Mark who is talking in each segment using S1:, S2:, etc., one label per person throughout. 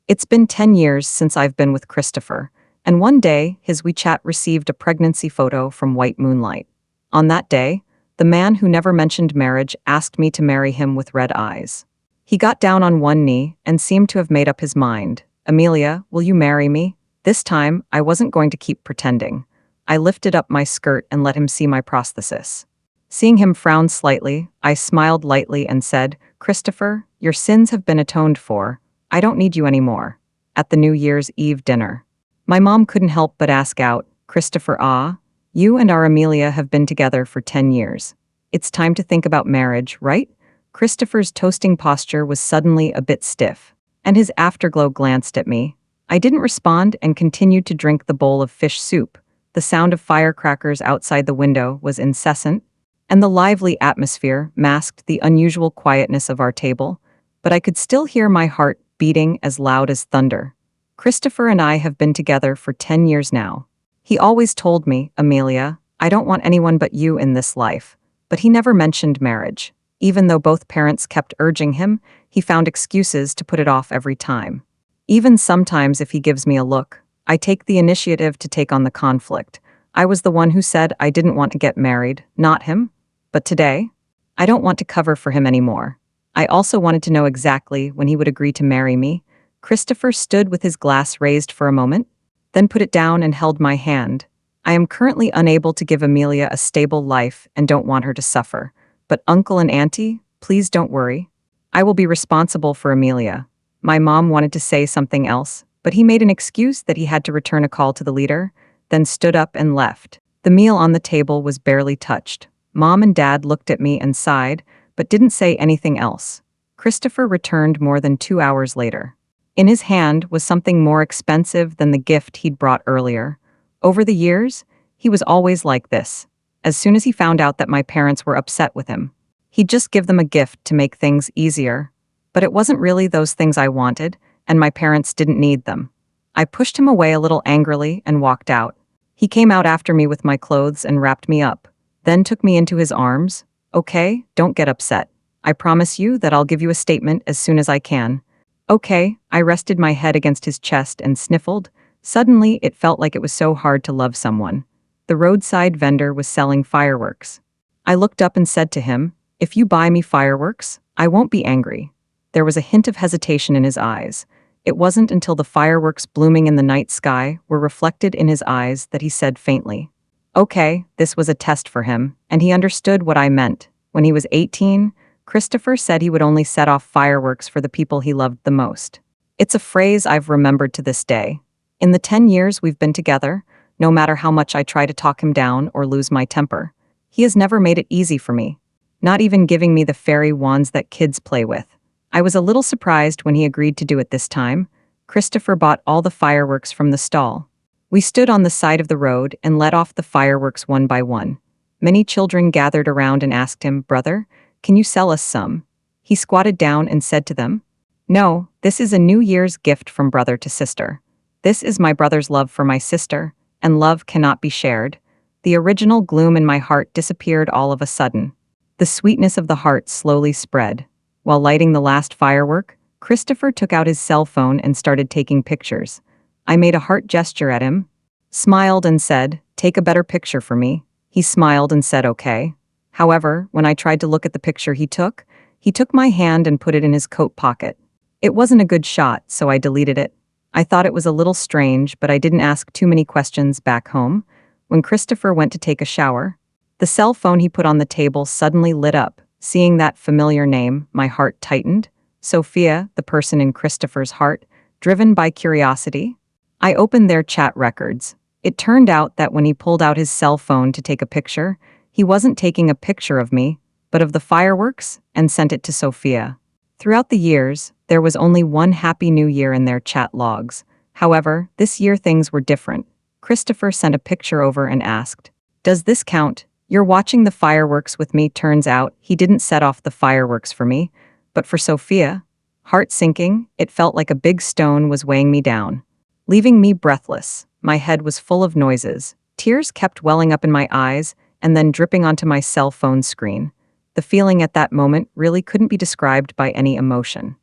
S1: It's been 10 years since I've been with Christopher, and one day his WeChat received a pregnancy photo from White Moonlight. On that day, the man who never mentioned marriage asked me to marry him with red eyes. He got down on one knee and seemed to have made up his mind. Amelia, will you marry me? This time, I wasn't going to keep pretending. I lifted up my skirt and let him see my prosthesis. Seeing him frown slightly, I smiled lightly and said, Christopher, your sins have been atoned for. I don't need you anymore. At the New Year's Eve dinner. My mom couldn't help but ask out, Christopher, you and our Amelia have been together for 10 years. It's time to think about marriage, right? Christopher's toasting posture was suddenly a bit stiff, and his afterglow glanced at me. I didn't respond and continued to drink the bowl of fish soup. The sound of firecrackers outside the window was incessant, and the lively atmosphere masked the unusual quietness of our table, but I could still hear my heart beating as loud as thunder. Christopher and I have been together for 10 years now. He always told me, Amelia, I don't want anyone but you in this life, but he never mentioned marriage. Even though both parents kept urging him, he found excuses to put it off every time. Even sometimes if he gives me a look, I take the initiative to take on the conflict. I was the one who said I didn't want to get married, not him. But today, I don't want to cover for him anymore. I also wanted to know exactly when he would agree to marry me. Christopher stood with his glass raised for a moment, then put it down and held my hand. I am currently unable to give Amelia a stable life and don't want her to suffer. But Uncle and Auntie, please don't worry. I will be responsible for Amelia. My mom wanted to say something else, but he made an excuse that he had to return a call to the leader, then stood up and left. The meal on the table was barely touched. Mom and Dad looked at me and sighed, but didn't say anything else. Christopher returned more than 2 hours later. In his hand was something more expensive than the gift he'd brought earlier. Over the years, he was always like this. As soon as he found out that my parents were upset with him, he'd just give them a gift to make things easier. But it wasn't really those things I wanted, and my parents didn't need them. I pushed him away a little angrily and walked out. He came out after me with my clothes and wrapped me up, then took me into his arms. Okay, don't get upset. I promise you that I'll give you a statement as soon as I can. Okay, I rested my head against his chest and sniffled. Suddenly, it felt like it was so hard to love someone. The roadside vendor was selling fireworks. I looked up and said to him, if you buy me fireworks, I won't be angry. There was a hint of hesitation in his eyes. It wasn't until the fireworks blooming in the night sky were reflected in his eyes that he said faintly, okay, this was a test for him, and he understood what I meant. When he was 18, Christopher said he would only set off fireworks for the people he loved the most. It's a phrase I've remembered to this day. In the 10 years we've been together, no matter how much I try to talk him down or lose my temper, he has never made it easy for me, not even giving me the fairy wands that kids play with. I was a little surprised when he agreed to do it this time. Christopher bought all the fireworks from the stall. We stood on the side of the road and let off the fireworks one by one. Many children gathered around and asked him, Brother, can you sell us some? He squatted down and said to them, No, this is a New Year's gift from brother to sister. This is my brother's love for my sister, and love cannot be shared. The original gloom in my heart disappeared all of a sudden. The sweetness of the heart slowly spread. While lighting the last firework, Christopher took out his cell phone and started taking pictures. I made a heart gesture at him, smiled and said, Take a better picture for me. He smiled and said, Okay. However, when I tried to look at the picture he took my hand and put it in his coat pocket. It wasn't a good shot, so I deleted it. I thought it was a little strange, but I didn't ask too many questions back home. When Christopher went to take a shower, the cell phone he put on the table suddenly lit up. Seeing that familiar name, my heart tightened. Sophia, the person in Christopher's heart, driven by curiosity. I opened their chat records. It turned out that when he pulled out his cell phone to take a picture, he wasn't taking a picture of me, but of the fireworks, and sent it to Sophia. Throughout the years, there was only one Happy New Year in their chat logs. However, this year things were different. Christopher sent a picture over and asked, Does this count? You're watching the fireworks with me. Turns out he didn't set off the fireworks for me, but for Sophia. Heart sinking, it felt like a big stone was weighing me down, leaving me breathless. My head was full of noises. Tears kept welling up in my eyes and then dripping onto my cell phone screen. The feeling at that moment really couldn't be described by any emotion.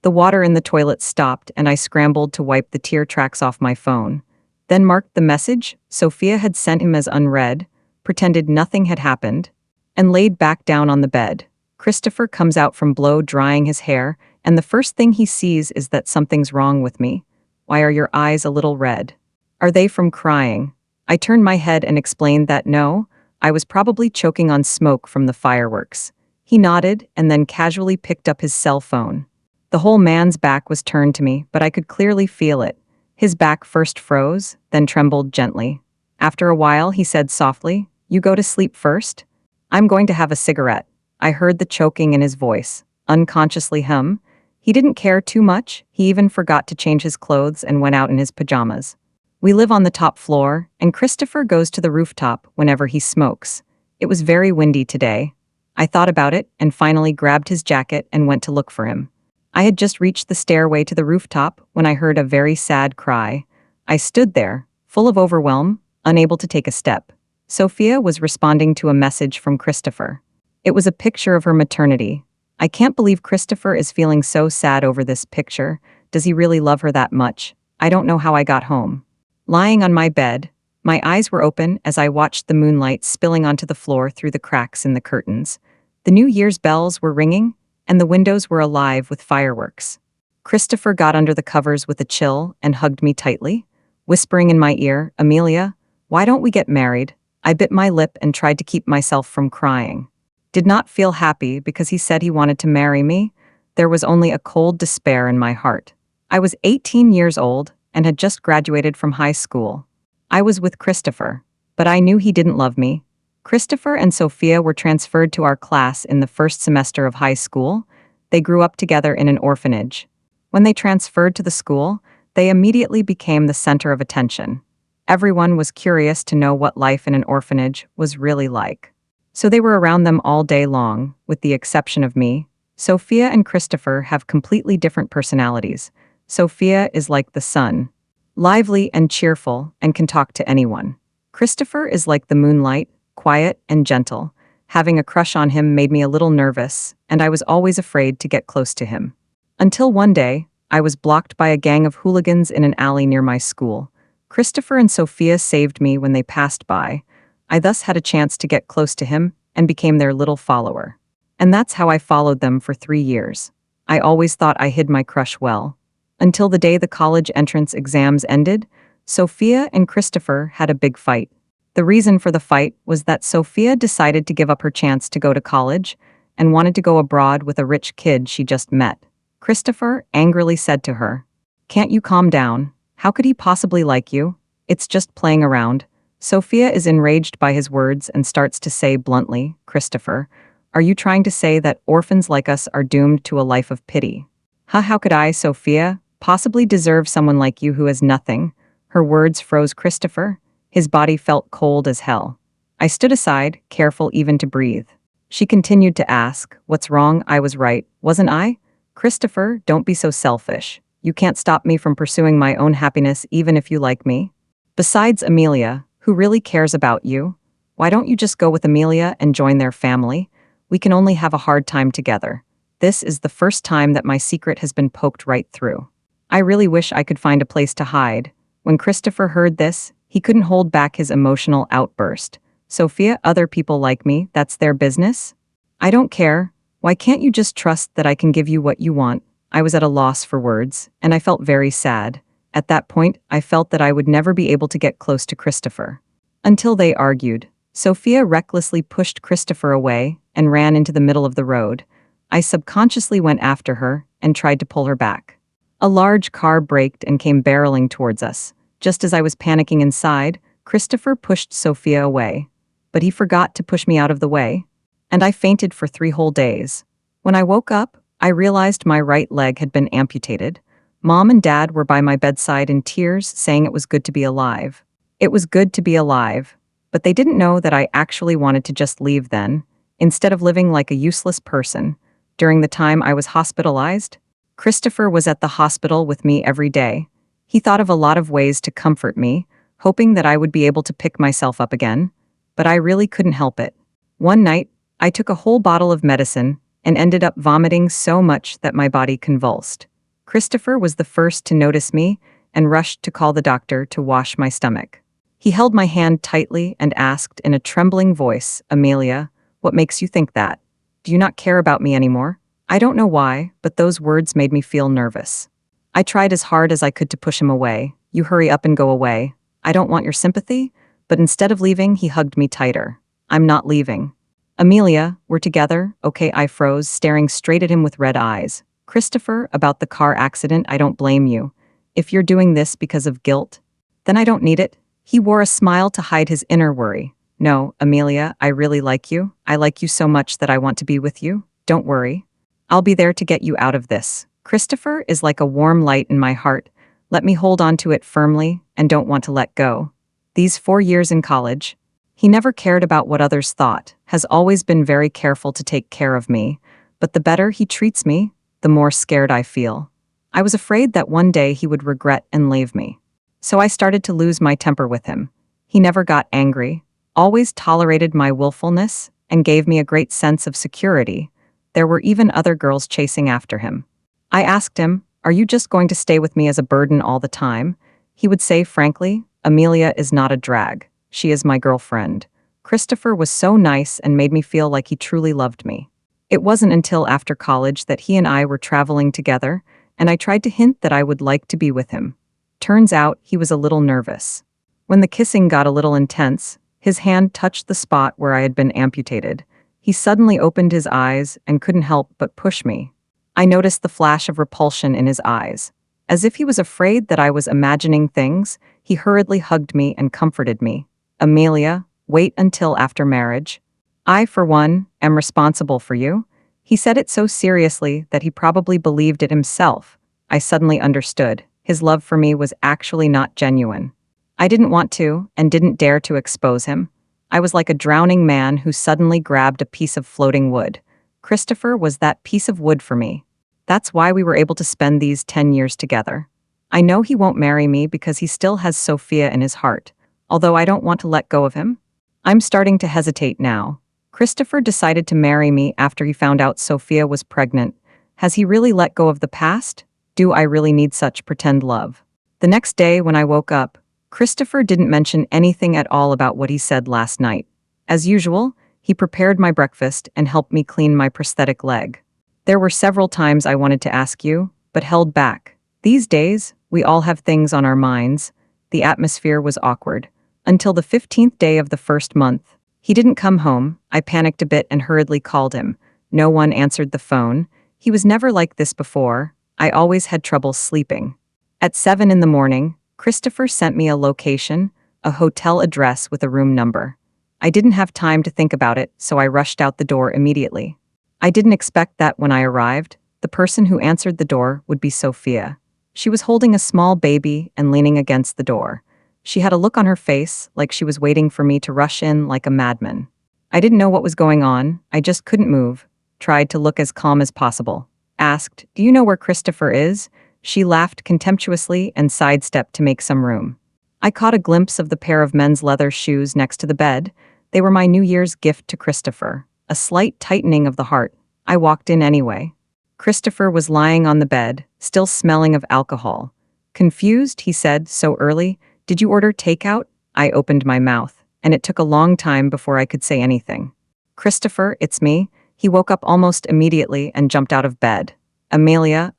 S1: The water in the toilet stopped and I scrambled to wipe the tear tracks off my phone. Then marked the message Sophia had sent him as unread, pretended nothing had happened, and laid back down on the bed. Christopher comes out from blow drying his hair, and the first thing he sees is that something's wrong with me. Why are your eyes a little red? Are they from crying? I turned my head and explained that no, I was probably choking on smoke from the fireworks. He nodded and then casually picked up his cell phone. The whole man's back was turned to me, but I could clearly feel it. His back first froze, then trembled gently. After a while, he said softly, "You go to sleep first? I'm going to have a cigarette." I heard the choking in his voice. Unconsciously hum. He didn't care too much. He even forgot to change his clothes and went out in his pajamas. We live on the top floor, and Christopher goes to the rooftop whenever he smokes. It was very windy today. I thought about it and finally grabbed his jacket and went to look for him. I had just reached the stairway to the rooftop when I heard a very sad cry. I stood there, full of overwhelm, unable to take a step. Sophia was responding to a message from Christopher. It was a picture of her maternity. I can't believe Christopher is feeling so sad over this picture. Does he really love her that much? I don't know how I got home. Lying on my bed, my eyes were open as I watched the moonlight spilling onto the floor through the cracks in the curtains. The New Year's bells were ringing, and the windows were alive with fireworks. Christopher got under the covers with a chill and hugged me tightly, whispering in my ear, "Amelia, why don't we get married?" I bit my lip and tried to keep myself from crying. Did not feel happy because he said he wanted to marry me. There was only a cold despair in my heart. I was 18 years old and had just graduated from high school. I was with Christopher, but I knew he didn't love me. Christopher and Sophia were transferred to our class in the first semester of high school. They grew up together in an orphanage. When they transferred to the school, they immediately became the center of attention. Everyone was curious to know what life in an orphanage was really like. So they were around them all day long, with the exception of me. Sophia and Christopher have completely different personalities. Sophia is like the sun, lively and cheerful, and can talk to anyone. Christopher is like the moonlight, quiet and gentle. Having a crush on him made me a little nervous, and I was always afraid to get close to him. Until one day, I was blocked by a gang of hooligans in an alley near my school. Christopher and Sophia saved me when they passed by. I thus had a chance to get close to him and became their little follower. And that's how I followed them for 3 years. I always thought I hid my crush well. Until the day the college entrance exams ended, Sophia and Christopher had a big fight. The reason for the fight was that Sophia decided to give up her chance to go to college and wanted to go abroad with a rich kid she just met. Christopher angrily said to her, "Can't you calm down? How could he possibly like you? It's just playing around." Sophia is enraged by his words and starts to say bluntly, "Christopher, are you trying to say that orphans like us are doomed to a life of pity? How could I, Sophia, possibly deserve someone like you who has nothing?" Her words froze Christopher. His body felt cold as hell. I stood aside, careful even to breathe. She continued to ask, "What's wrong? I was right, wasn't I?" "Christopher, don't be so selfish. You can't stop me from pursuing my own happiness even if you like me. Besides Amelia, who really cares about you? Why don't you just go with Amelia and join their family? We can only have a hard time together. This is the first time that my secret has been poked right through. I really wish I could find a place to hide." When Christopher heard this, he couldn't hold back his emotional outburst. "Sophia, other people like me, that's their business? I don't care. Why can't you just trust that I can give you what you want?" I was at a loss for words, and I felt very sad. At that point, I felt that I would never be able to get close to Christopher. Until they argued. Sophia recklessly pushed Christopher away and ran into the middle of the road. I subconsciously went after her and tried to pull her back. A large car braked and came barreling towards us. Just as I was panicking inside, Christopher pushed Sophia away. But he forgot to push me out of the way, and I fainted for 3 whole days. When I woke up, I realized my right leg had been amputated. Mom and Dad were by my bedside in tears, saying it was good to be alive. It was good to be alive, but they didn't know that I actually wanted to just leave then, instead of living like a useless person. During the time I was hospitalized, Christopher was at the hospital with me every day. He thought of a lot of ways to comfort me, hoping that I would be able to pick myself up again, but I really couldn't help it. One night, I took a whole bottle of medicine and ended up vomiting so much that my body convulsed. Christopher was the first to notice me and rushed to call the doctor to wash my stomach. He held my hand tightly and asked in a trembling voice, "Amelia, what makes you think that? Do you not care about me anymore?" I don't know why, but those words made me feel nervous. I tried as hard as I could to push him away. "You hurry up and go away. I don't want your sympathy." But instead of leaving, he hugged me tighter. "I'm not leaving." "Amelia, we're together, okay?" I froze, staring straight at him with red eyes. "Christopher, about the car accident, I don't blame you. If you're doing this because of guilt, then I don't need it." He wore a smile to hide his inner worry. "No, Amelia, I really like you. I like you so much that I want to be with you. Don't worry. I'll be there to get you out of this." Christopher is like a warm light in my heart. Let me hold on to it firmly and don't want to let go. These 4 years in college, he never cared about what others thought, has always been very careful to take care of me, but the better he treats me, the more scared I feel. I was afraid that one day he would regret and leave me. So I started to lose my temper with him. He never got angry, always tolerated my willfulness, and gave me a great sense of security. There were even other girls chasing after him. I asked him, "Are you just going to stay with me as a burden all the time?" He would say frankly, "Amelia is not a drag. She is my girlfriend." Christopher was so nice and made me feel like he truly loved me. It wasn't until after college that he and I were traveling together, and I tried to hint that I would like to be with him. Turns out he was a little nervous. When the kissing got a little intense, his hand touched the spot where I had been amputated. He suddenly opened his eyes and couldn't help but push me. I noticed the flash of repulsion in his eyes. As if he was afraid that I was imagining things, he hurriedly hugged me and comforted me. "Amelia, wait until after marriage. I, for one, am responsible for you." He said it so seriously that he probably believed it himself. I suddenly understood. His love for me was actually not genuine. I didn't want to and didn't dare to expose him. I was like a drowning man who suddenly grabbed a piece of floating wood. Christopher was that piece of wood for me. That's why we were able to spend these 10 years together. I know he won't marry me because he still has Sophia in his heart, although I don't want to let go of him. I'm starting to hesitate now. Christopher decided to marry me after he found out Sophia was pregnant. Has he really let go of the past? Do I really need such pretend love? The next day when I woke up, Christopher didn't mention anything at all about what he said last night. As usual, he prepared my breakfast and helped me clean my prosthetic leg. There were several times I wanted to ask you, but held back. These days, we all have things on our minds. The atmosphere was awkward. Until the 15th day of the first month. He didn't come home. I panicked a bit and hurriedly called him. No one answered the phone. He was never like this before. I always had trouble sleeping. At 7 in the morning, Christopher sent me a location, a hotel address with a room number. I didn't have time to think about it, so I rushed out the door immediately. I didn't expect that when I arrived, the person who answered the door would be Sophia. She was holding a small baby and leaning against the door. She had a look on her face like she was waiting for me to rush in like a madman. I didn't know what was going on. I just couldn't move. Tried to look as calm as possible. Asked, "Do you know where Christopher is?" She laughed contemptuously and sidestepped to make some room. I caught a glimpse of the pair of men's leather shoes next to the bed. They were my New Year's gift to Christopher. A slight tightening of the heart. I walked in anyway. Christopher was lying on the bed, still smelling of alcohol. Confused, he said, "So early? Did you order takeout?" I opened my mouth, and it took a long time before I could say anything. "Christopher, it's me." He woke up almost immediately and jumped out of bed. Amelia,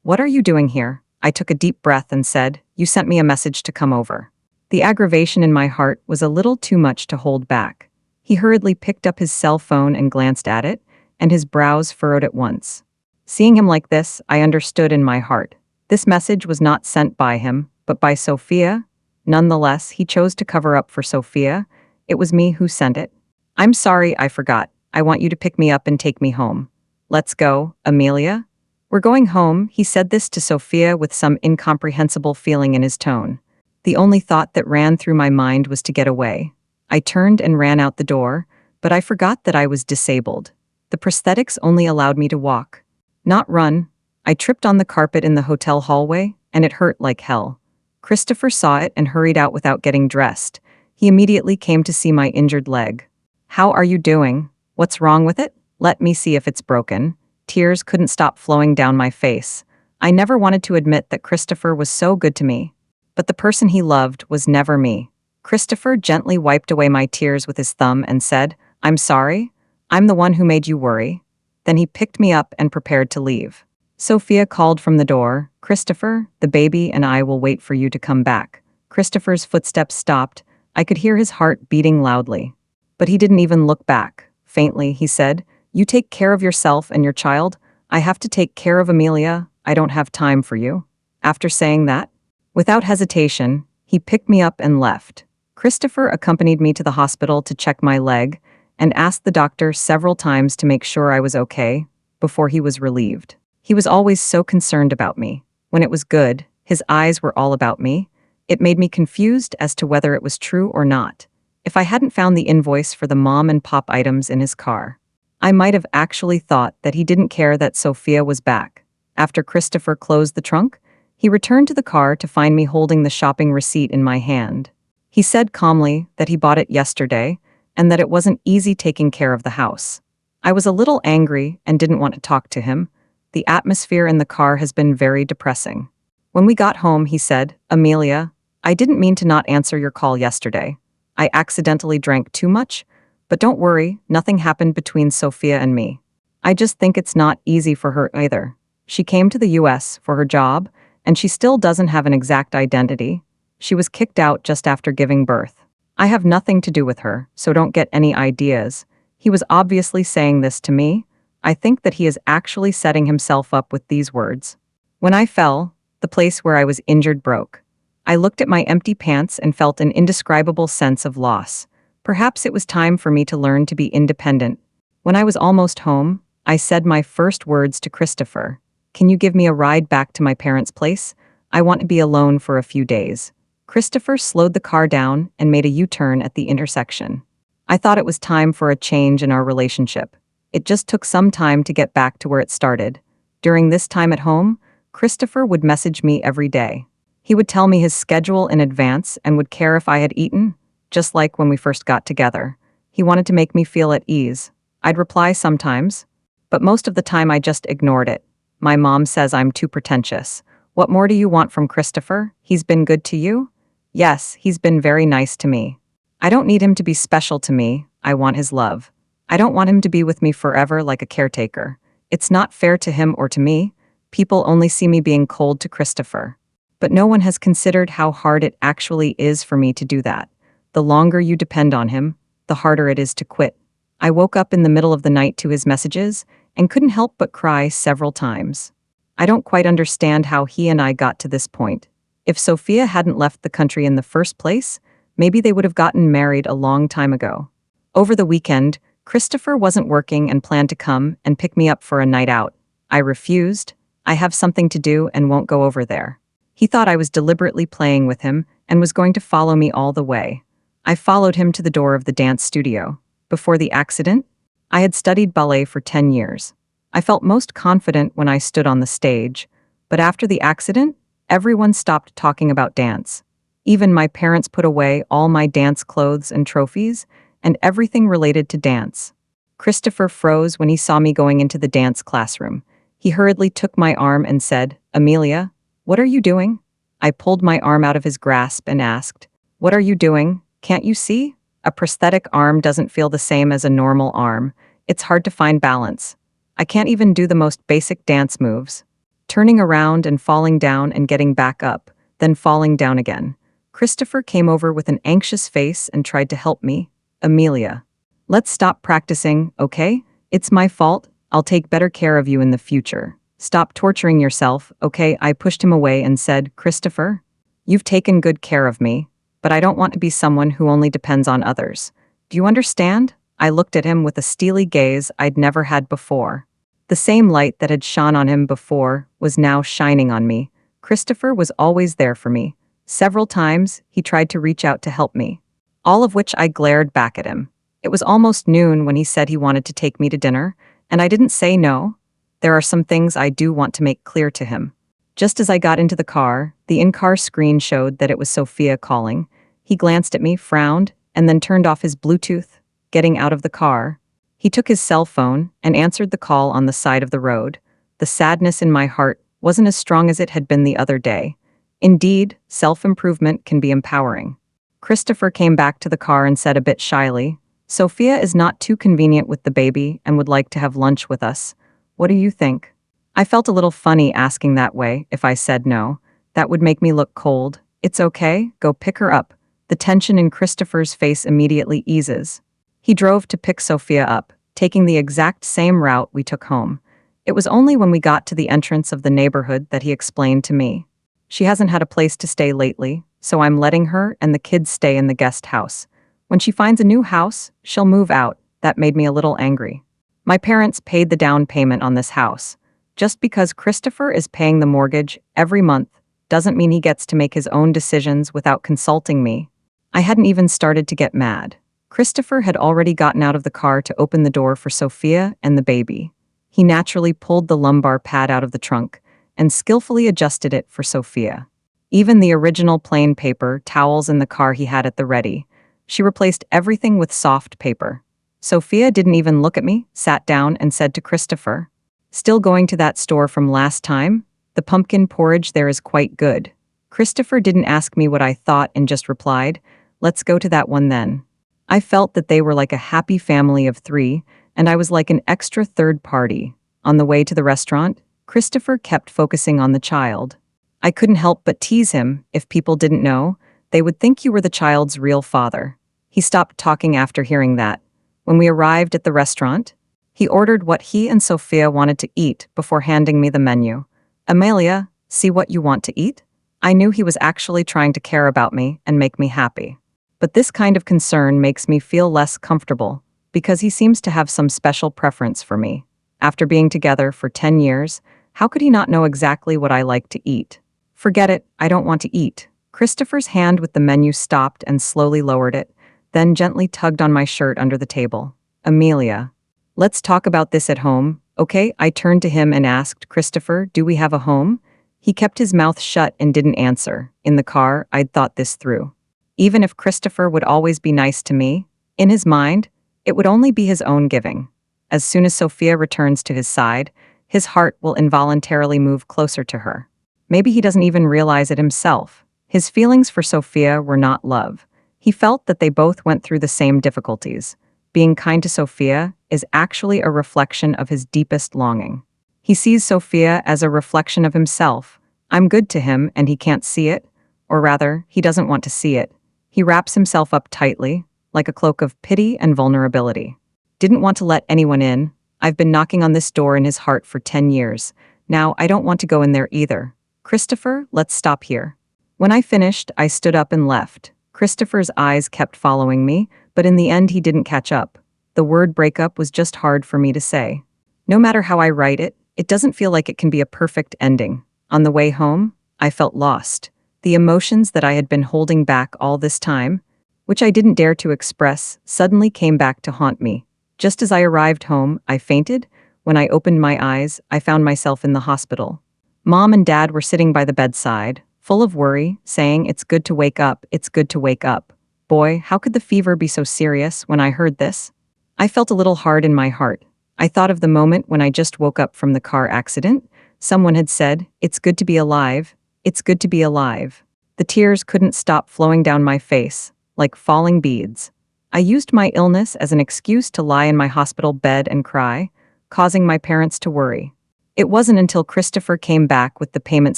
S1: what are you doing here?" I took a deep breath and said, "You sent me a message to come over." The aggravation in my heart was a little too much to hold back. He hurriedly picked up his cell phone and glanced at it, and his brows furrowed at once. Seeing him like this, I understood in my heart. This message was not sent by him, but by Sophia. Nonetheless, he chose to cover up for Sophia. It was me who sent it. "I'm sorry, I forgot. I want you to pick me up and take me home." "Let's go, Amelia." "We're going home." He said this to Sophia with some incomprehensible feeling in his tone. The only thought that ran through my mind was to get away. I turned and ran out the door, but I forgot that I was disabled. The prosthetics only allowed me to walk, not run. I tripped on the carpet in the hotel hallway, and it hurt like hell. Christopher saw it and hurried out without getting dressed. He immediately came to see my injured leg. "How are you doing? What's wrong with it?" "Let me see if it's broken." Tears couldn't stop flowing down my face. I never wanted to admit that Christopher was so good to me. But the person he loved was never me. Christopher gently wiped away my tears with his thumb and said, "I'm sorry. I'm the one who made you worry." Then he picked me up and prepared to leave. Sophia called from the door, "Christopher, the baby and I will wait for you to come back." Christopher's footsteps stopped. I could hear his heart beating loudly. But he didn't even look back. Faintly, he said, "You take care of yourself and your child. I have to take care of Amelia. I don't have time for you." After saying that, without hesitation, he picked me up and left. Christopher accompanied me to the hospital to check my leg and asked the doctor several times to make sure I was okay before he was relieved. He was always so concerned about me. When it was good, his eyes were all about me. It made me confused as to whether it was true or not. If I hadn't found the invoice for the mom and pop items in his car, I might have actually thought that he didn't care that Sophia was back. After Christopher closed the trunk, he returned to the car to find me holding the shopping receipt in my hand. He said calmly that he bought it yesterday and that it wasn't easy taking care of the house. I was a little angry and didn't want to talk to him. The atmosphere in the car has been very depressing. When we got home, he said, "Amelia, I didn't mean to not answer your call yesterday. I accidentally drank too much, but don't worry, nothing happened between Sophia and me. I just think it's not easy for her either. She came to the US for her job, and she still doesn't have an exact identity. She was kicked out just after giving birth. I have nothing to do with her, so don't get any ideas." He was obviously saying this to me. I think that he is actually setting himself up with these words. When I fell, the place where I was injured broke. I looked at my empty pants and felt an indescribable sense of loss. Perhaps it was time for me to learn to be independent. When I was almost home, I said my first words to Christopher. "Can you give me a ride back to my parents' place? I want to be alone for a few days." Christopher slowed the car down and made a U-turn at the intersection. I thought it was time for a change in our relationship. It just took some time to get back to where it started. During this time at home, Christopher would message me every day. He would tell me his schedule in advance and would care if I had eaten, just like when we first got together. He wanted to make me feel at ease. I'd reply sometimes, but most of the time I just ignored it. My mom says I'm too pretentious. What more do you want from Christopher? He's been good to you? Yes, he's been very nice to me. I don't need him to be special to me. I want his love. I don't want him to be with me forever like a caretaker. It's not fair to him or to me. People only see me being cold to Christopher. But no one has considered how hard it actually is for me to do that. The longer you depend on him, the harder it is to quit. I woke up in the middle of the night to his messages and couldn't help but cry several times. I don't quite understand how he and I got to this point. If Sophia hadn't left the country in the first place, maybe they would have gotten married a long time ago. Over the weekend, Christopher wasn't working and planned to come and pick me up for a night out. I refused. I have something to do and won't go over there. He thought I was deliberately playing with him and was going to follow me all the way. I followed him to the door of the dance studio. Before the accident, I had studied ballet for 10 years. I felt most confident when I stood on the stage, but after the accident, everyone stopped talking about dance. Even my parents put away all my dance clothes and trophies and everything related to dance. Christopher froze when he saw me going into the dance classroom. He hurriedly took my arm and said, "Amelia, what are you doing?" I pulled my arm out of his grasp and asked, "What are you doing? Can't you see? A prosthetic arm doesn't feel the same as a normal arm. It's hard to find balance. I can't even do the most basic dance moves. Turning around and falling down and getting back up, then falling down again." Christopher came over with an anxious face and tried to help me. "Amelia, let's stop practicing, okay? It's my fault. I'll take better care of you in the future. Stop torturing yourself, okay?" I pushed him away and said, "Christopher, you've taken good care of me, but I don't want to be someone who only depends on others. Do you understand?" I looked at him with a steely gaze I'd never had before. The same light that had shone on him before was now shining on me. Christopher was always there for me. Several times, he tried to reach out to help me, all of which I glared back at him. It was almost noon when he said he wanted to take me to dinner, and I didn't say no. There are some things I do want to make clear to him. Just as I got into the car, the in-car screen showed that it was Sophia calling. He glanced at me, frowned, and then turned off his Bluetooth. Getting out of the car, he took his cell phone and answered the call on the side of the road. The sadness in my heart wasn't as strong as it had been the other day. Indeed, self-improvement can be empowering. Christopher came back to the car and said a bit shyly, "Sophia is not too convenient with the baby and would like to have lunch with us. What do you think?" I felt a little funny asking that way. If I said no, that would make me look cold. "It's okay, go pick her up." The tension in Christopher's face immediately eases. He drove to pick Sophia up, taking the exact same route we took home. It was only when we got to the entrance of the neighborhood that he explained to me. "She hasn't had a place to stay lately, so I'm letting her and the kids stay in the guest house. When she finds a new house, she'll move out." That made me a little angry. My parents paid the down payment on this house. Just because Christopher is paying the mortgage every month doesn't mean he gets to make his own decisions without consulting me. I hadn't even started to get mad. Christopher had already gotten out of the car to open the door for Sophia and the baby. He naturally pulled the lumbar pad out of the trunk and skillfully adjusted it for Sophia. Even the original plain paper towels in the car he had at the ready. She replaced everything with soft paper. Sophia didn't even look at me, sat down and said to Christopher, "Still going to that store from last time? The pumpkin porridge there is quite good." Christopher didn't ask me what I thought and just replied, "Let's go to that one then." I felt that they were like a happy family of three, and I was like an extra third party. On the way to the restaurant, Christopher kept focusing on the child. I couldn't help but tease him. "If people didn't know, they would think you were the child's real father." He stopped talking after hearing that. When we arrived at the restaurant, he ordered what he and Sophia wanted to eat before handing me the menu. "Amelia, see what you want to eat?" I knew he was actually trying to care about me and make me happy. But this kind of concern makes me feel less comfortable, because he seems to have some special preference for me. After being together for 10 years, how could he not know exactly what I like to eat? "Forget it, I don't want to eat." Christopher's hand with the menu stopped and slowly lowered it, then gently tugged on my shirt under the table. "Amelia, let's talk about this at home, okay?" I turned to him and asked, "Christopher, do we have a home?" He kept his mouth shut and didn't answer. In the car, I'd thought this through. Even if Christopher would always be nice to me, in his mind, it would only be his own giving. As soon as Sophia returns to his side, his heart will involuntarily move closer to her. Maybe he doesn't even realize it himself. His feelings for Sophia were not love. He felt that they both went through the same difficulties. Being kind to Sophia is actually a reflection of his deepest longing. He sees Sophia as a reflection of himself. I'm good to him and he can't see it, or rather, he doesn't want to see it. He wraps himself up tightly, like a cloak of pity and vulnerability. Didn't want to let anyone in. I've been knocking on this door in his heart for 10 years. Now I don't want to go in there either. "Christopher, let's stop here." When I finished, I stood up and left. Christopher's eyes kept following me, but in the end he didn't catch up. The word breakup was just hard for me to say. No matter how I write it, it doesn't feel like it can be a perfect ending. On the way home, I felt lost. The emotions that I had been holding back all this time, which I didn't dare to express, suddenly came back to haunt me. Just as I arrived home, I fainted. When I opened my eyes, I found myself in the hospital. Mom and Dad were sitting by the bedside, full of worry, saying, "It's good to wake up, it's good to wake up." Boy, how could the fever be so serious when I heard this? I felt a little hard in my heart. I thought of the moment when I just woke up from the car accident. Someone had said, "It's good to be alive, it's good to be alive." The tears couldn't stop flowing down my face, like falling beads. I used my illness as an excuse to lie in my hospital bed and cry, causing my parents to worry. It wasn't until Christopher came back with the payment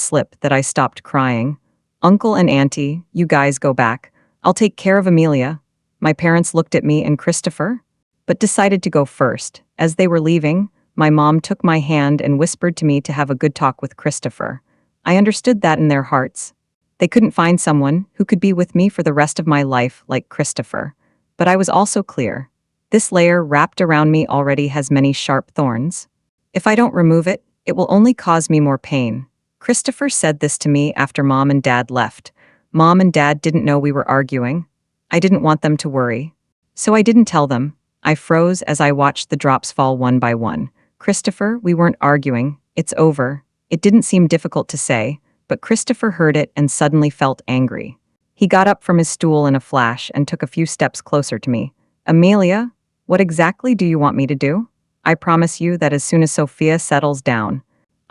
S1: slip that I stopped crying. "Uncle and Auntie, you guys go back. I'll take care of Amelia." My parents looked at me and Christopher, but decided to go first. As they were leaving, my mom took my hand and whispered to me to have a good talk with Christopher. I understood that in their hearts. They couldn't find someone who could be with me for the rest of my life like Christopher. But I was also clear. This layer wrapped around me already has many sharp thorns. If I don't remove it, it will only cause me more pain. Christopher said this to me after Mom and Dad left. Mom and Dad didn't know we were arguing. I didn't want them to worry. So I didn't tell them. I froze as I watched the drops fall one by one. "Christopher, we weren't arguing. It's over." It didn't seem difficult to say, but Christopher heard it and suddenly felt angry. He got up from his stool in a flash and took a few steps closer to me. "Amelia, what exactly do you want me to do? I promise you that as soon as Sophia settles down."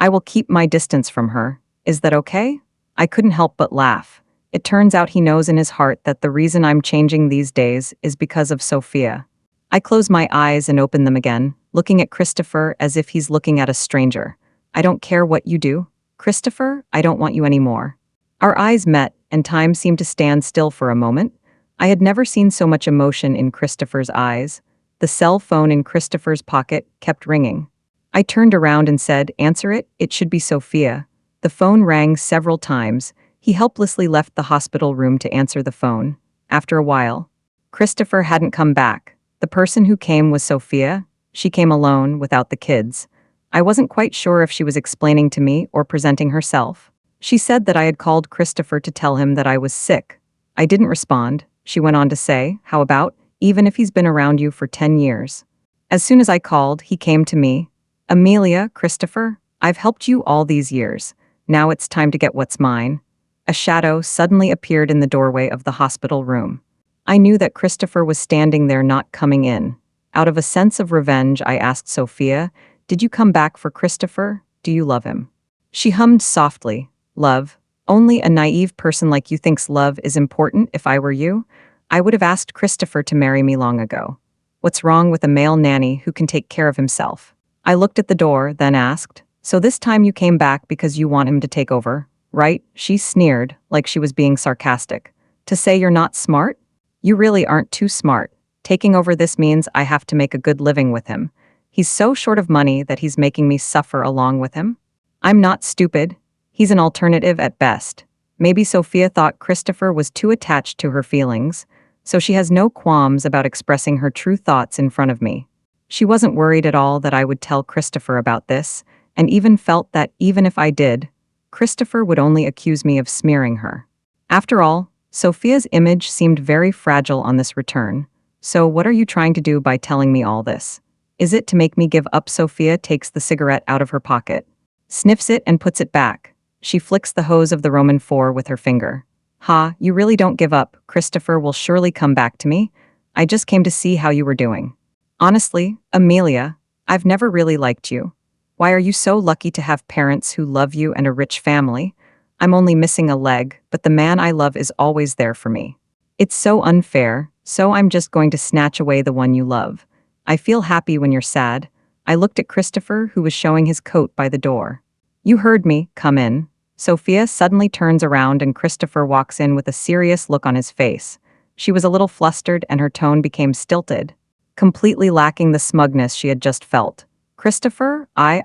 S1: I will keep my distance from her. Is that okay? I couldn't help but laugh. It turns out he knows in his heart that the reason I'm changing these days is because of Sophia. I close my eyes and open them again, looking at Christopher as if he's looking at a stranger. I don't care what you do. Christopher, I don't want you anymore. Our eyes met, and time seemed to stand still for a moment. I had never seen so much emotion in Christopher's eyes. The cell phone in Christopher's pocket kept ringing. I turned around and said, "Answer it, it should be Sophia." The phone rang several times. He helplessly left the hospital room to answer the phone. After a while, Christopher hadn't come back. The person who came was Sophia. She came alone, without the kids. I wasn't quite sure if she was explaining to me or presenting herself. She said that I had called Christopher to tell him that I was sick. I didn't respond. She went on to say, "How about, even if he's been around you for 10 years?" As soon as I called, he came to me. "Amelia, Christopher, I've helped you all these years. Now it's time to get what's mine." A shadow suddenly appeared in the doorway of the hospital room. I knew that Christopher was standing there, not coming in. Out of a sense of revenge, I asked Sophia, "Did you come back for Christopher? Do you love him?" She hummed softly, "Love? Only a naive person like you thinks love is important. If I were you, I would have asked Christopher to marry me long ago. What's wrong with a male nanny who can take care of himself?" I looked at the door, then asked, "So this time you came back because you want him to take over, right?" She sneered, like she was being sarcastic. "To say you're not smart? You really aren't too smart. Taking over this means I have to make a good living with him. He's so short of money that he's making me suffer along with him. I'm not stupid. He's an alternative at best." Maybe Sophia thought Christopher was too attached to her feelings, so she has no qualms about expressing her true thoughts in front of me. She wasn't worried at all that I would tell Christopher about this, and even felt that even if I did, Christopher would only accuse me of smearing her. After all, Sophia's image seemed very fragile on this return. "So what are you trying to do by telling me all this? Is it to make me give up?" Sophia takes the cigarette out of her pocket, sniffs it and puts it back. She flicks the hose of the Roman 4 with her finger. "Ha, you really don't give up. Christopher will surely come back to me. I just came to see how you were doing. Honestly, Amelia, I've never really liked you. Why are you so lucky to have parents who love you and a rich family? I'm only missing a leg, but the man I love is always there for me. It's so unfair, so I'm just going to snatch away the one you love. I feel happy when you're sad." I looked at Christopher, who was showing his coat by the door. "You heard me, come in." Sophia suddenly turns around and Christopher walks in with a serious look on his face. She was a little flustered and her tone became stilted, completely lacking the smugness she had just felt. "Christopher, I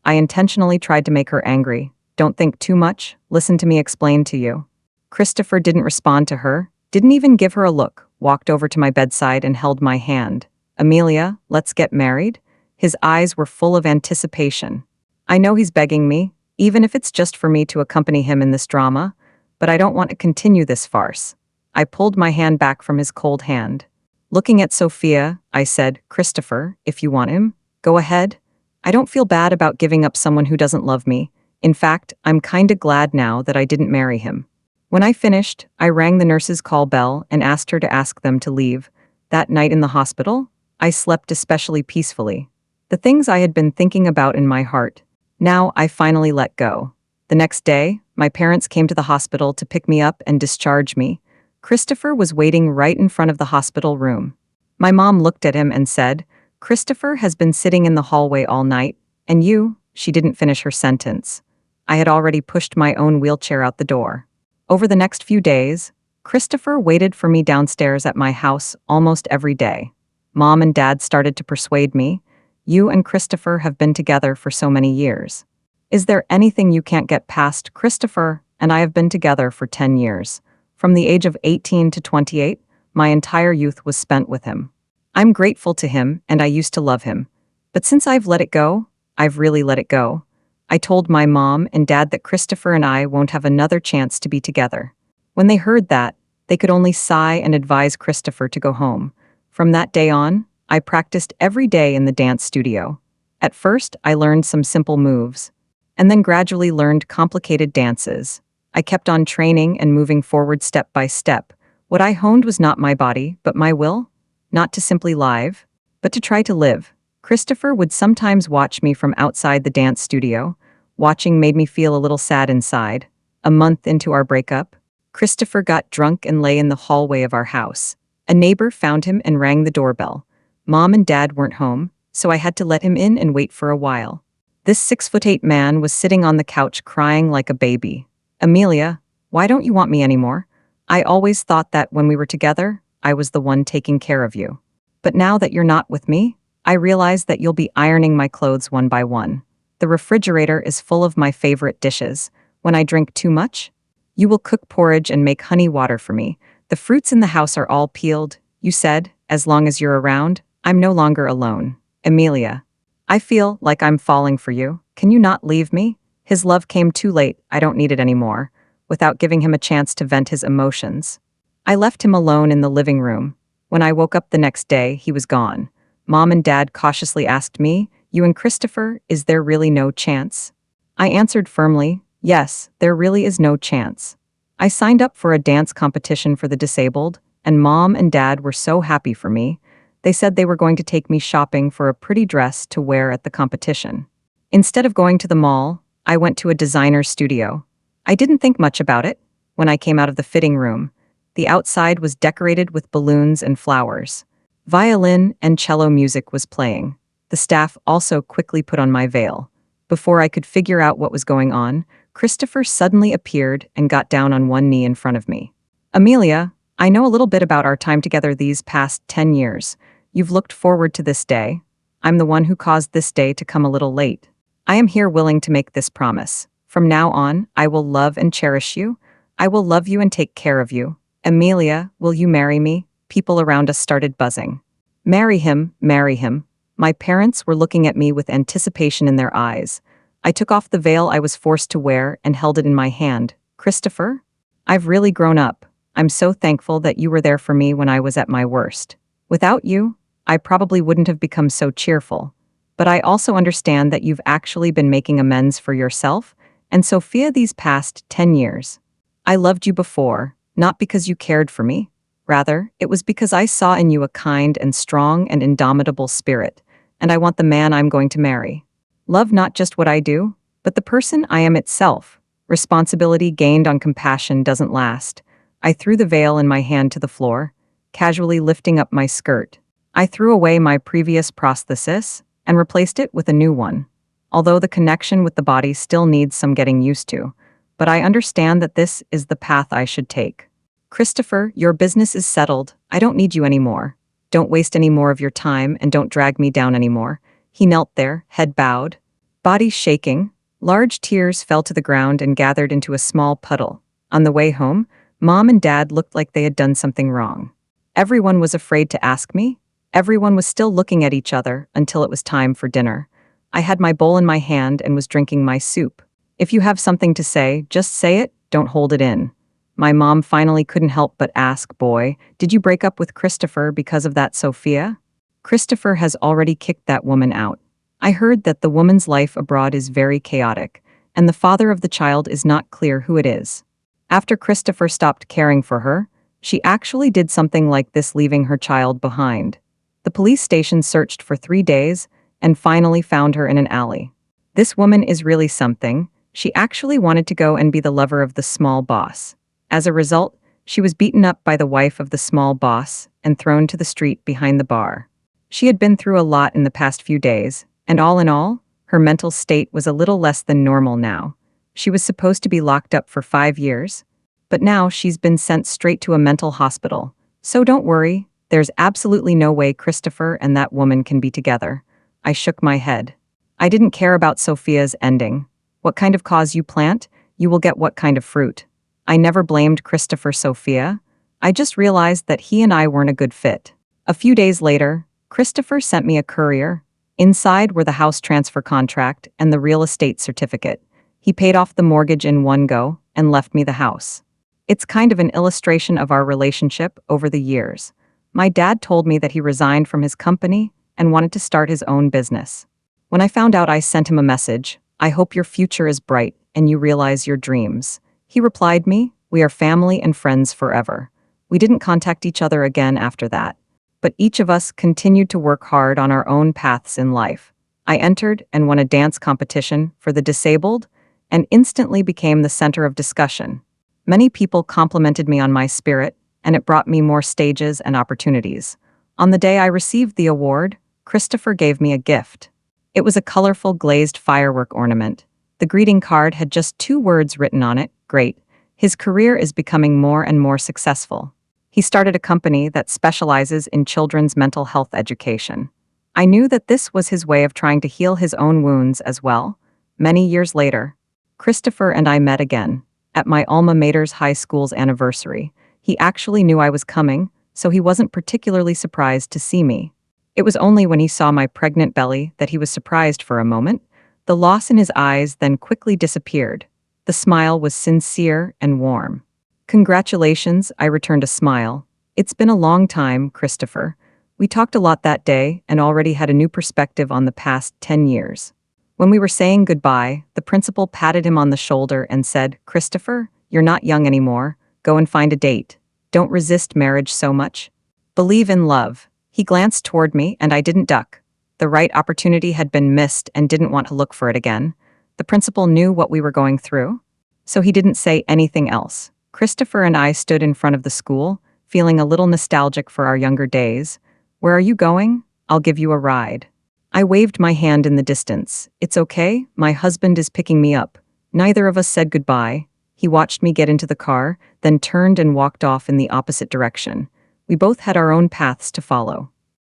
S1: intentionally tried to make her angry. Don't think too much, listen to me explain to you." Christopher didn't respond to her, didn't even give her a look, walked over to my bedside and held my hand. "Amelia, let's get married?" His eyes were full of anticipation. I know he's begging me, even if it's just for me to accompany him in this drama, but I don't want to continue this farce. I pulled my hand back from his cold hand. Looking at Sophia, I said, "Christopher, if you want him, go ahead. I don't feel bad about giving up someone who doesn't love me. In fact, I'm kinda glad now that I didn't marry him." When I finished, I rang the nurse's call bell and asked her to ask them to leave. That night in the hospital, I slept especially peacefully. The things I had been thinking about in my heart, now I finally let go. The next day, my parents came to the hospital to pick me up and discharge me. Christopher was waiting right in front of the hospital room. My mom looked at him and said, "Christopher has been sitting in the hallway all night, and you," she didn't finish her sentence. I had already pushed my own wheelchair out the door. Over the next few days, Christopher waited for me downstairs at my house almost every day. Mom and Dad started to persuade me, "You and Christopher have been together for so many years. Is there anything you can't get past?" Christopher and I have been together for 10 years. From the age of 18 to 28, my entire youth was spent with him. I'm grateful to him and I used to love him. But since I've let it go, I've really let it go. I told my mom and dad that Christopher and I won't have another chance to be together. When they heard that, they could only sigh and advise Christopher to go home. From that day on, I practiced every day in the dance studio. At first, I learned some simple moves, and then gradually learned complicated dances. I kept on training and moving forward step by step. What I honed was not my body, but my will. Not to simply live, but to try to live. Christopher would sometimes watch me from outside the dance studio, Watching made me feel a little sad inside. A month into our breakup, Christopher got drunk and lay in the hallway of our house. A neighbor found him and rang the doorbell. Mom and Dad weren't home, so I had to let him in and wait for a while. This 6'8" man was sitting on the couch crying like a baby. "Amelia, why don't you want me anymore? I always thought that when we were together, I was the one taking care of you. But now that you're not with me, I realize that you'll be ironing my clothes one by one. The refrigerator is full of my favorite dishes. When I drink too much, you will cook porridge and make honey water for me. The fruits in the house are all peeled. You said, as long as you're around, I'm no longer alone. Amelia, I feel like I'm falling for you. Can you not leave me?" His love came too late. I don't need it anymore. Without giving him a chance to vent his emotions, I left him alone in the living room. When I woke up the next day, he was gone. Mom and Dad cautiously asked me, "You and Christopher, is there really no chance?" I answered firmly, "Yes, there really is no chance." I signed up for a dance competition for the disabled, and Mom and Dad were so happy for me. They said they were going to take me shopping for a pretty dress to wear at the competition. Instead of going to the mall, I went to a designer's studio. I didn't think much about it. When I came out of the fitting room, the outside was decorated with balloons and flowers. Violin and cello music was playing. The staff also quickly put on my veil. Before I could figure out what was going on, Christopher suddenly appeared and got down on one knee in front of me. "Amelia, I know a little bit about our time together these past 10 years. You've looked forward to this day. I'm the one who caused this day to come a little late. I am here willing to make this promise. From now on, I will love and cherish you. I will love you and take care of you. Amelia, will you marry me?" People around us started buzzing. "Marry him, marry him." My parents were looking at me with anticipation in their eyes. I took off the veil I was forced to wear and held it in my hand. "Christopher, I've really grown up. I'm so thankful that you were there for me when I was at my worst. Without you, I probably wouldn't have become so cheerful. But I also understand that you've actually been making amends for yourself and Sophia these past 10 years. I loved you before, not because you cared for me. Rather, it was because I saw in you a kind and strong and indomitable spirit, and I want the man I'm going to marry. Love not just what I do, but the person I am itself. Responsibility gained on compassion doesn't last." I threw the veil in my hand to the floor, casually lifting up my skirt. I threw away my previous prosthesis and replaced it with a new one. Although the connection with the body still needs some getting used to, but I understand that this is the path I should take. "Christopher, your business is settled. I don't need you anymore. Don't waste any more of your time and don't drag me down anymore." He knelt there, head bowed, body shaking. Large tears fell to the ground and gathered into a small puddle. On the way home, Mom and Dad looked like they had done something wrong. Everyone was afraid to ask me. Everyone was still looking at each other until it was time for dinner. I had my bowl in my hand and was drinking my soup. "If you have something to say, just say it, don't hold it in." My mom finally couldn't help but ask, "Boy, did you break up with Christopher because of that Sophia?" "Christopher has already kicked that woman out. I heard that the woman's life abroad is very chaotic, and the father of the child is not clear who it is. After Christopher stopped caring for her, she actually did something like this, leaving her child behind. The police station searched for 3 days and finally found her in an alley. This woman is really something. She actually wanted to go and be the lover of the small boss. As a result, she was beaten up by the wife of the small boss and thrown to the street behind the bar. She had been through a lot in the past few days, and all in all, her mental state was a little less than normal now. She was supposed to be locked up for 5 years, but now she's been sent straight to a mental hospital. So don't worry, there's absolutely no way Christopher and that woman can be together." I shook my head. I didn't care about Sophia's ending. What kind of cause you plant, you will get what kind of fruit. I never blamed Christopher Sophia. I just realized that he and I weren't a good fit. A few days later, Christopher sent me a courier. Inside were the house transfer contract and the real estate certificate. He paid off the mortgage in one go and left me the house. It's kind of an illustration of our relationship over the years. My dad told me that he resigned from his company and wanted to start his own business. When I found out, I sent him a message. "I hope your future is bright and you realize your dreams." He replied me, "We are family and friends forever." We didn't contact each other again after that, but each of us continued to work hard on our own paths in life. I entered and won a dance competition for the disabled and instantly became the center of discussion. Many people complimented me on my spirit, and it brought me more stages and opportunities. On the day I received the award, Christopher gave me a gift. It was a colorful glazed firework ornament. The greeting card had just 2 words written on it: great. His career is becoming more and more successful. He started a company that specializes in children's mental health education. I knew that this was his way of trying to heal his own wounds as well. Many years later, Christopher and I met again at my alma mater's high school's anniversary. He actually knew I was coming, so he wasn't particularly surprised to see me. It was only when he saw my pregnant belly that he was surprised for a moment. The loss in his eyes then quickly disappeared. The smile was sincere and warm. Congratulations, I returned a smile. It's been a long time, Christopher. We talked a lot that day and already had a new perspective on the past 10 years. When we were saying goodbye, the principal patted him on the shoulder and said, "Christopher, you're not young anymore. Go and find a date. Don't resist marriage so much. Believe in love." He glanced toward me and I didn't duck. The right opportunity had been missed and didn't want to look for it again. The principal knew what we were going through, so he didn't say anything else. Christopher and I stood in front of the school, feeling a little nostalgic for our younger days. "Where are you going? I'll give you a ride." I waved my hand in the distance. "It's okay, my husband is picking me up." Neither of us said goodbye. He watched me get into the car, then turned and walked off in the opposite direction. We both had our own paths to follow.